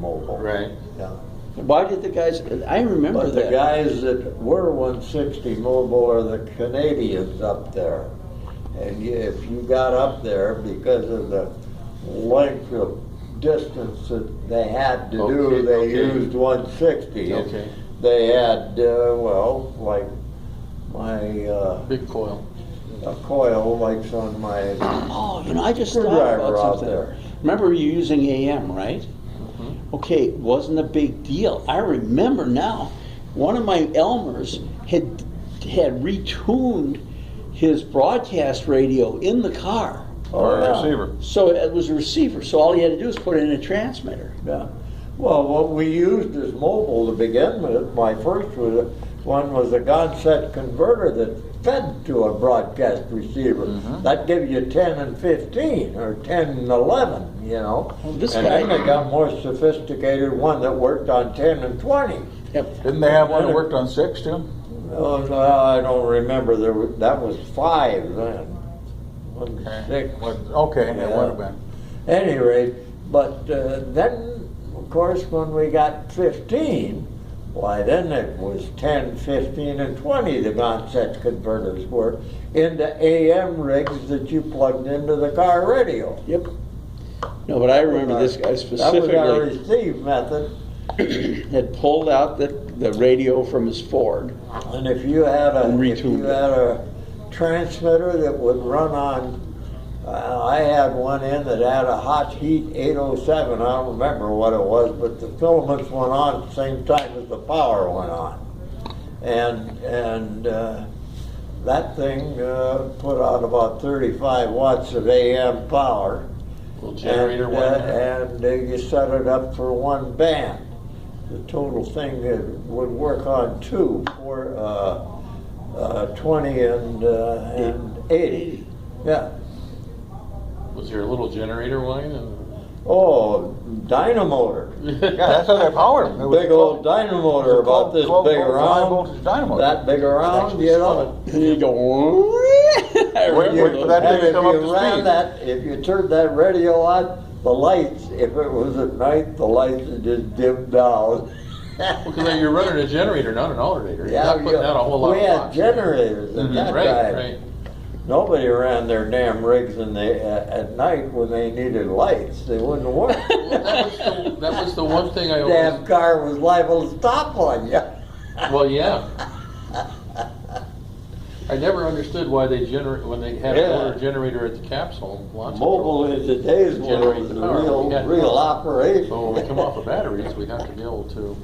mobile. Right. Yeah. Why did the guys, I remember But the that. guys that were 160 mobile are the Canadians up there. And if you got up there, because of the length of distance that they had to do, they used 160. And Okay. they had, well, like my Big coil. a coil like on my Oh, I just thought screwdriver about out something. there. Remember you using AM, right? Okay, it wasn't a big deal. I remember now, one of my Elmers had retuned his broadcast radio in the car. Or yeah. a receiver. So it was a receiver, so all he had to do was put in a transmitter. Yeah. Well, what we used as mobile to begin with, my first one was a Gonset converter that fed to a broadcast receiver. That gave you 10 and 15, or 10 and 11, Well, this and guy- then they got more sophisticated one that worked on 10 and 20. Yep. Didn't they have one that worked on 6 too? Oh, no, I don't remember. That was 5 then. Wasn't 6. Okay, it Yeah. would have been. Any rate, but then, of course, when we got 15, why then it was 10, 15, and 20 the Gonset converters were into AM rigs that you plugged into the car radio. Yep. No, but I remember this guy That was specifically our receive method. had pulled out the radio from his Ford. And if you had And if you retuned it. had a transmitter that would run on, I had one in that had a hot heat 807. I don't remember what it was, but the filaments went on at the same time as the power went on, and that thing put out about 35 watts of AM power. Little generator one. And you set it up for one band. The total thing would work on 2, 20 and 80. Yeah. Was there a little generator line? Oh, dynamotor. Yeah, that's how they powered them. It was Big old dynamotor about this 12 big high around. voltage dynamo. That big around, you know. And you go, I remember Wait for that those. thing to And come up to speed. if you turned that radio on, the lights, if it was at night, the lights would just dim down. Because you're running a generator, not an alternator. You're not putting out a whole lot we of had watts. generators at that Right, time. right. Nobody ran their damn rigs at night when they needed lights. They wouldn't work. That was the one thing I Damn always. car was liable to stop on you. Well, yeah. I never understood why they when they had Yeah. an older generator at the capsule. Lots of Mobile in today's world Generate is the a power. real, We had real power. operation. So when we come off of batteries, we have to be able to.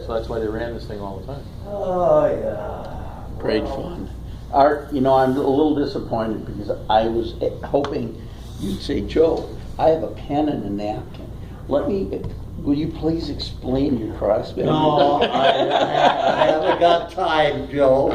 So that's why they ran this thing all the time. Oh, yeah. Great fun. Art, I'm a little disappointed because I was hoping you'd say, Joe, I have a pen and a napkin. Will you please explain your CrossFit? No, I haven't got time, Joe.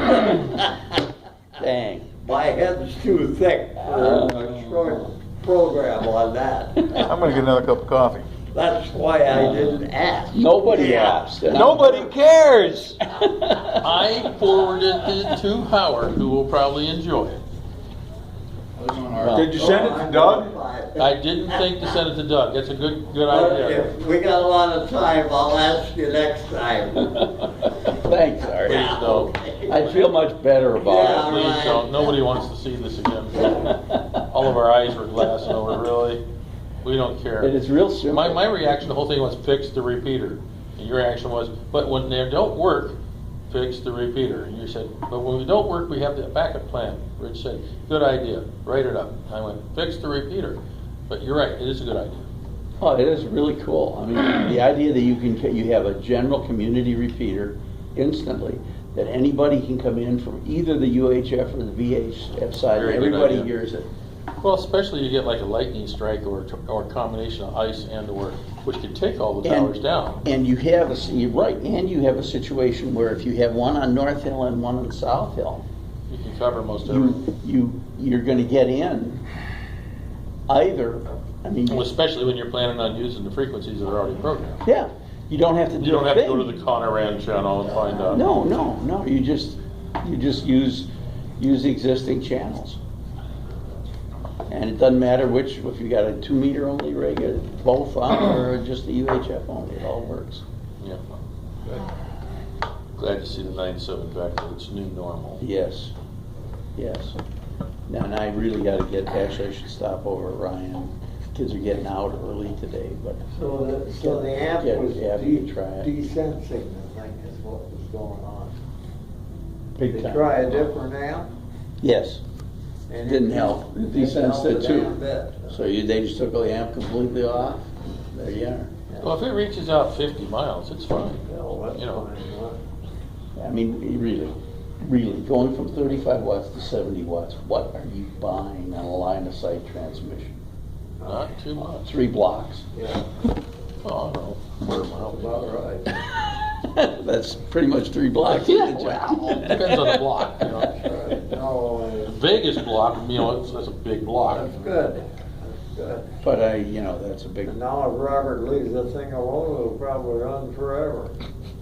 Dang. My head's too thick for a short program on that. I'm going to get another cup of coffee. That's why I didn't ask. Nobody asked. and I'm- Nobody cares! I forwarded it to Howard, who will probably enjoy it. Did you send it to Doug? I didn't think to send it to Doug. That's a good But idea. if we got a lot of time, I'll ask you next time. Thanks, Art. Please don't. I feel much better about Yeah. it. Please don't. Nobody wants to see this again. All of our eyes were glassing over, really. We don't care. It is real simple. My reaction, the whole thing was fix the repeater. And your reaction was, but when they don't work, fix the repeater. And you said, but when we don't work, we have the backup plan. Rich said, good idea, write it up. I went, fix the repeater. But you're right, it is a good idea. Oh, it is really cool. I mean, the idea that you have a general community repeater instantly, that anybody can come in from either the UHF or the VHF side, and Very good everybody idea. hears it. Well, especially you get like a lightning strike or a combination of ice and or, which could take all the towers down. And you have you're right, and you have a situation where if you have one on North Hill and one on South Hill, You can cover most of it. you're going to get in either. I mean, Well, especially when you're planning on using the frequencies that are already programmed. yeah, you don't have to do You don't a have to thing. go to the Conaran channel and find out. No. You just use the existing channels. And it doesn't matter which, if you got a 2 meter only rig, both on, or just the UHF only, it all works. Yeah. Glad to see the 9.7 back to its new normal. Yes, yes. Now, and I really gotta get, actually I should stop over at Ryan. Kids are getting out early today, but. So the amp Get was Abby to try it. desensing, I think is what was going on. Big They time. try a different amp? Yes, And Didn't help. It desensed it too. Damn bit. so they just took the amp completely off, there you are. Well, if it reaches out 50 miles, it's fine. Well, that's You know. fine. I mean, really, going from 35 watts to 70 watts, what are you buying on a line of sight transmission? Not too much. 3 blocks? Yeah, Oh, I don't know. Quarter mile. about right. That's pretty much 3 blocks. Yeah, isn't it, well, John? depends on the block, you know. That's right. No, Vegas block, you know, that's a big block. that's good. That's good. But that's a big, And now if Robert leaves the thing alone, it'll probably run forever.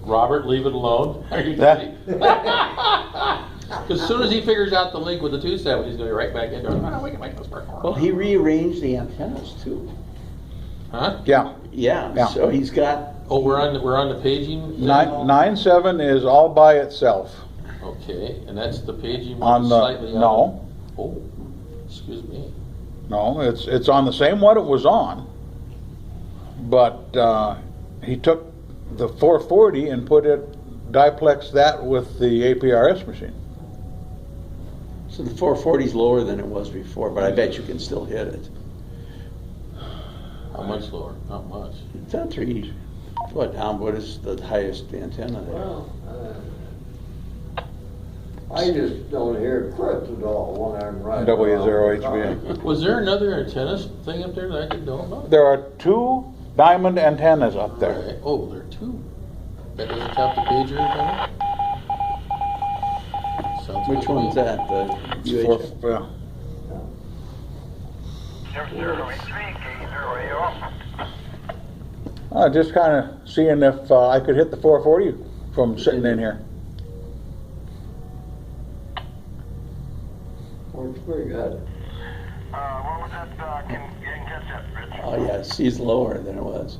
Robert, leave it alone. Are you That- kidding? Because as soon as he figures out the link with the 2.7, he's gonna be right back into it. Oh, we can make this work. well, he rearranged the antennas too. Huh? Yeah. Yeah, Yeah. so he's got, Oh, we're on the paging? thing? 9.7 is all by itself. Okay, and that's the paging On one the, slightly out? no, Oh, excuse me. no, it's on the same one it was on. But he took the 440 and put it, diplex that with the APRS machine. so the 440 is lower than it was before, but I bet you can still hit it. How much lower? Not much. It's on 3, what is the highest antenna there? Well, I just don't hear Chris at all when I'm riding. W0 around. HV. Was there another antenna thing up there that I didn't know about? There are 2 diamond antennas up there. Right. Oh, there are 2. That doesn't count the pager antenna? Sounds good Which to me. one's that, the UHF? Yeah. 0083, Just kind of seeing if I could hit the 440 from sitting in here. Works pretty good. what was that, can catch that, Rich? Oh, yeah, C's lower than it was.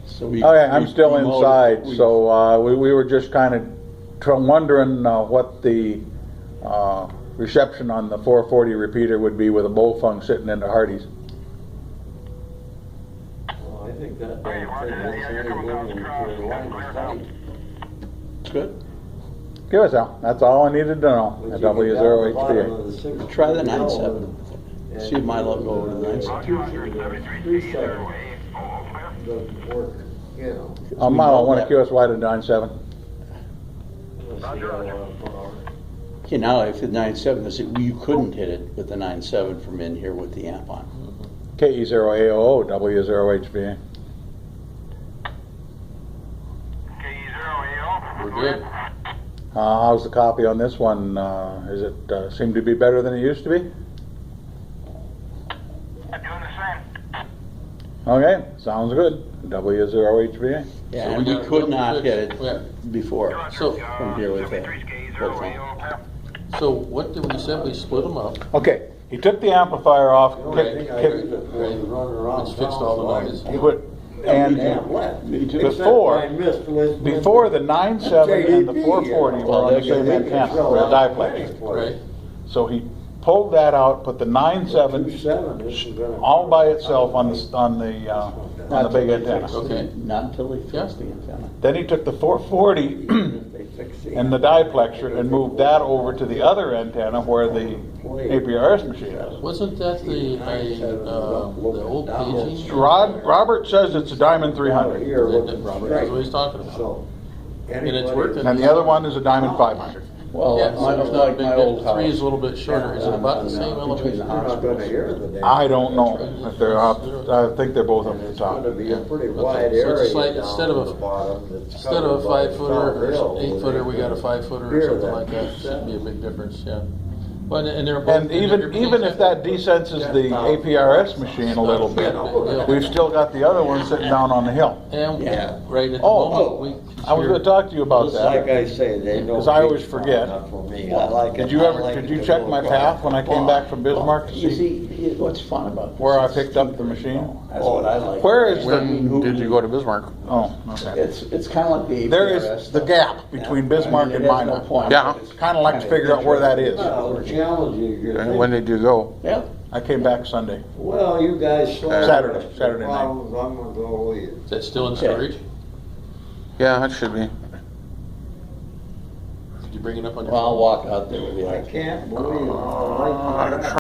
So we. Oh yeah, I'm we still demoted- inside, we- so we were just kind of wondering what the reception on the 440 repeater would be with a Bofung sitting in the Hardee's. Well, I think that Hey, damn watch thing it, is yeah, you're only coming down going the for cross, a line clear of it sight. It's good. Give us out. That's all I needed to know. But At you get down to the bottom W0HDA. of the 60 Try the below 9.7. and See if Milo go over to the 9.7. Roger, Roger, 73, clear. Doesn't work, you know. Milo, want to cue us why the 9.7? We'll see Roger, how Roger. far. Okay, now if the 9.7, they said, well, you couldn't hit it with the 9.7 from in here with the amp on. KE0AOO, W0HVA. KE0AO. We're good. How's the copy on this one? Is it seem to be better than it used to be? Doing the same. Okay, sounds good. W0HVA. Yeah, So and we we got could double not fix. hit Yeah. it before. So- From here with that. 73's What's KE0AO. So what did we simply split them up? Okay, he took the amplifier off. The only thing I use it for is running around It's fixed town, all the so I lines. can Put- and and damn left. Me too. Except Before- I missed Lisbon. before the 9.7 and the 440 were on the same antenna, or a diplex. Right? So he pulled that out, put the 9.7 2.7 isn't gonna. all by itself on the big antenna. Okay. Not until they fixed the antenna. Then he took the 440 They fix the and the diplexer and moved that over to the other antenna where the APRS machine is. Wasn't that the old paging? Robert says it's a Diamond 300, Here, looking Robert knows what he's talking about. So, And it's anybody- working. and the other one is a Diamond 500. Well, Yeah, so my, there's not a like big my old difference. house. 3 is a little bit shorter. Is it about the same Between elevation? the You're not gonna hear the damn. I don't know if they're up, I think they're both up at the It's top. gonna be a pretty Okay, wide so area it's like down instead of at a- the bottom that's Instead of a covered by 5 footer or South Hill, 8 footer, we got a 5 footer or Hear something that. like that. Shouldn't be a big difference, yeah. But, and they're both. And even if that desenses the APRS machine a little bit, we've still got the other one sitting down on the hill. And, Yeah. right at the Oh, moment, I was gonna talk to you about Just like that. I say, they don't. 'Cause I always reach far forget. enough for me. I like it. Did you I ever, like did it you to check go my far. path when I came back from Bismarck to You see see, what's fun about this? where I is picked up the machine? That's what I like. Where is the, When did you go to Bismarck? oh, okay. It's kind of like the APRS There is the stuff. gap between Bismarck and I mean, there's no Minot. point, Yeah. but it's Kinda like to figure out where that is. Well, the challenge is you're And when thinking, did you go? Yeah. I came back Sunday. well, you guys solve Saturday, the Saturday night. problems, I'm gonna go with you. is that still in Okay. storage? Yeah, it should be. Did you bring it up on your? Well, I'll walk out there with you. I can't believe it. I like